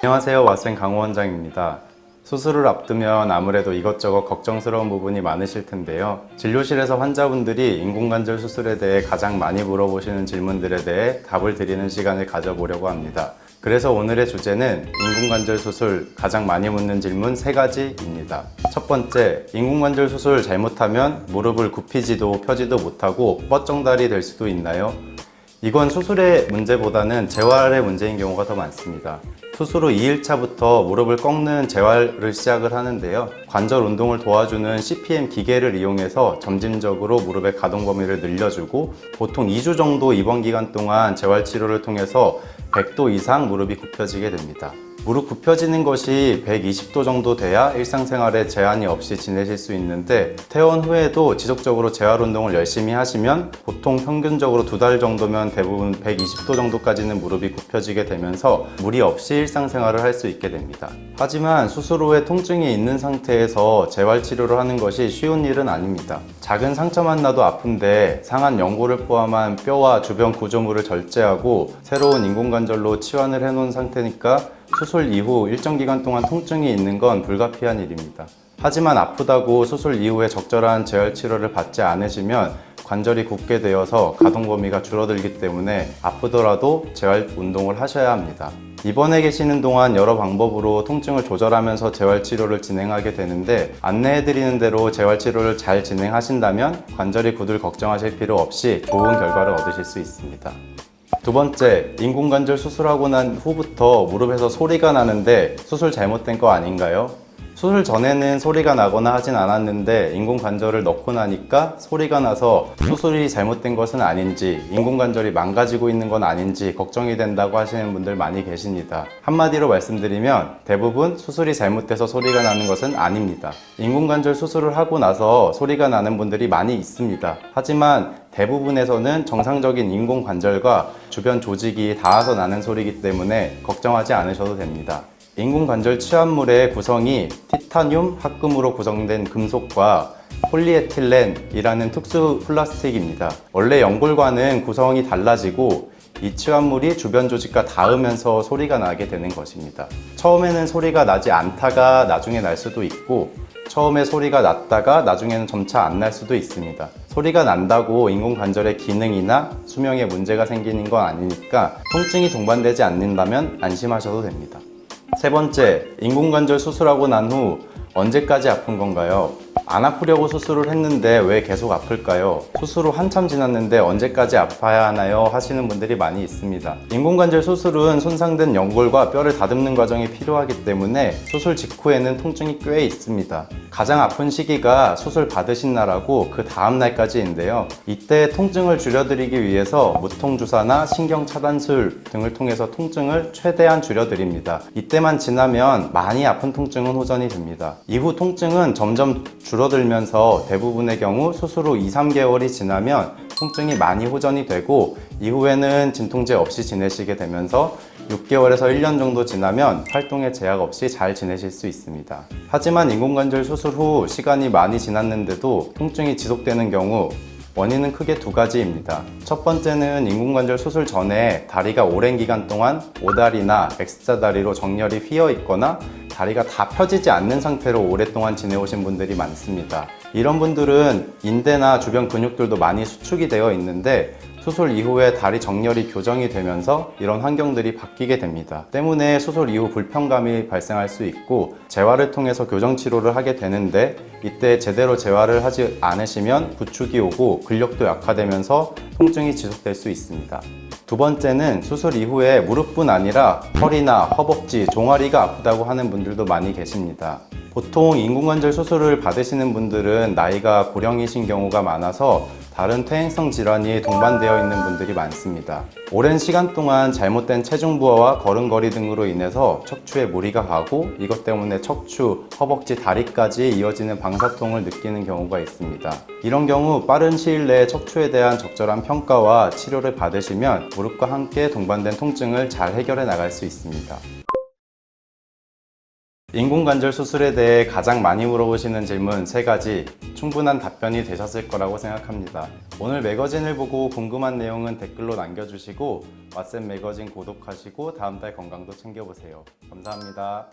안녕하세요. 왓생 강호 원장입니다. 수술을 앞두면 아무래도 이것저것 걱정스러운 부분이 많으실 텐데요. 진료실에서 환자분들이 인공관절 수술에 대해 가장 많이 물어보시는 질문들에 대해 답을 드리는 시간을 가져보려고 합니다. 그래서 오늘의 주제는 인공관절 수술 가장 많이 묻는 질문 3가지입니다. 첫 번째, 인공관절 수술 잘못하면 무릎을 굽히지도 펴지도 못하고 뻗정다리 될 수도 있나요? 이건 수술의 문제보다는 재활의 문제인 경우가 더 많습니다. 수술 후 2일차부터 무릎을 꺾는 재활을 시작을 하는데요. 관절 운동을 도와주는 CPM 기계를 이용해서 점진적으로 무릎의 가동 범위를 늘려주고 보통 2주 정도 입원 기간 동안 재활 치료를 통해서 100도 이상 무릎이 굽혀지게 됩니다. 무릎 굽혀지는 것이 120도 정도 돼야 일상생활에 제한이 없이 지내실 수 있는데 퇴원 후에도 지속적으로 재활 운동을 열심히 하시면 보통 평균적으로 2달 정도면 대부분 120도 정도까지는 무릎이 굽혀지게 되면서 무리 없이 일상생활을 할 수 있게 됩니다. 하지만 수술 후에 통증이 있는 상태에서 재활 치료를 하는 것이 쉬운 일은 아닙니다. 작은 상처만 나도 아픈데 상한 연골을 포함한 뼈와 주변 구조물을 절제하고 새로운 인공관절로 치환을 해놓은 상태니까 수술 이후 일정 기간 동안 통증이 있는 건 불가피한 일입니다. 하지만 아프다고 수술 이후에 적절한 재활 치료를 받지 않으시면 관절이 굳게 되어서 가동 범위가 줄어들기 때문에 아프더라도 재활 운동을 하셔야 합니다. 입원해 계시는 동안 여러 방법으로 통증을 조절하면서 재활 치료를 진행하게 되는데 안내해드리는 대로 재활 치료를 잘 진행하신다면 관절이 굳을 걱정하실 필요 없이 좋은 결과를 얻으실 수 있습니다. 두 번째, 인공관절 수술하고 난 후부터 무릎에서 소리가 나는데 수술 잘못된 거 아닌가요? 수술 전에는 소리가 나거나 하진 않았는데 인공관절을 넣고 나니까 소리가 나서 수술이 잘못된 것은 아닌지 인공관절이 망가지고 있는 건 아닌지 걱정이 된다고 하시는 분들 많이 계십니다. 한마디로 말씀드리면 대부분 수술이 잘못돼서 소리가 나는 것은 아닙니다. 인공관절 수술을 하고 나서 소리가 나는 분들이 많이 있습니다. 하지만 대부분에서는 정상적인 인공관절과 주변 조직이 닿아서 나는 소리이기 때문에 걱정하지 않으셔도 됩니다. 인공관절 치환물의 구성이 티타늄 합금으로 구성된 금속과 폴리에틸렌이라는 특수 플라스틱입니다. 원래 연골과는 구성이 달라지고 이 치환물이 주변 조직과 닿으면서 소리가 나게 되는 것입니다. 처음에는 소리가 나지 않다가 나중에 날 수도 있고 처음에 소리가 났다가 나중에는 점차 안 날 수도 있습니다. 소리가 난다고 인공관절의 기능이나 수명에 문제가 생기는 건 아니니까 통증이 동반되지 않는다면 안심하셔도 됩니다. 세 번째, 인공관절 수술하고 난 후 언제까지 아픈 건가요? 안 아프려고 수술을 했는데 왜 계속 아플까요? 수술 후 한참 지났는데 언제까지 아파야 하나요? 하시는 분들이 많이 있습니다. 인공관절 수술은 손상된 연골과 뼈를 다듬는 과정이 필요하기 때문에 수술 직후에는 통증이 꽤 있습니다. 가장 아픈 시기가 수술 받으신 날하고 그 다음 날까지인데요. 이때 통증을 줄여드리기 위해서 무통주사나 신경차단술 등을 통해서 통증을 최대한 줄여드립니다. 이때만 지나면 많이 아픈 통증은 호전이 됩니다. 이후 통증은 점점 줄어들면서 대부분의 경우 수술 후 2-3개월이 지나면 통증이 많이 호전이 되고 이후에는 진통제 없이 지내시게 되면서 6개월에서 1년 정도 지나면 활동에 제약 없이 잘 지내실 수 있습니다. 하지만 인공관절 수술 후 시간이 많이 지났는데도 통증이 지속되는 경우 원인은 크게 2가지입니다. 첫 번째는 인공관절 수술 전에 다리가 오랜 기간 동안 오다리나 X자 다리로 정렬이 휘어 있거나 다리가 다 펴지지 않는 상태로 오랫동안 지내오신 분들이 많습니다. 이런 분들은 인대나 주변 근육들도 많이 수축이 되어 있는데 수술 이후에 다리 정렬이 교정이 되면서 이런 환경들이 바뀌게 됩니다. 때문에 수술 이후 불편감이 발생할 수 있고 재활을 통해서 교정 치료를 하게 되는데 이때 제대로 재활을 하지 않으시면 구축이 오고 근력도 약화되면서 통증이 지속될 수 있습니다. 두 번째는 수술 이후에 무릎뿐 아니라 허리나 허벅지, 종아리가 아프다고 하는 분들도 많이 계십니다. 보통 인공관절 수술을 받으시는 분들은 나이가 고령이신 경우가 많아서 다른 퇴행성 질환이 동반되어 있는 분들이 많습니다. 오랜 시간 동안 잘못된 체중 부하와 걸음걸이 등으로 인해서 척추에 무리가 가고 이것 때문에 척추, 허벅지, 다리까지 이어지는 방사통을 느끼는 경우가 있습니다. 이런 경우 빠른 시일 내에 척추에 대한 적절한 평가와 치료를 받으시면 무릎과 함께 동반된 통증을 잘 해결해 나갈 수 있습니다. 인공관절 수술에 대해 가장 많이 물어보시는 질문 3가지 충분한 답변이 되셨을 거라고 생각합니다. 오늘 매거진을 보고 궁금한 내용은 댓글로 남겨주시고 왓쌤 매거진 구독하시고 다음 달 건강도 챙겨보세요. 감사합니다.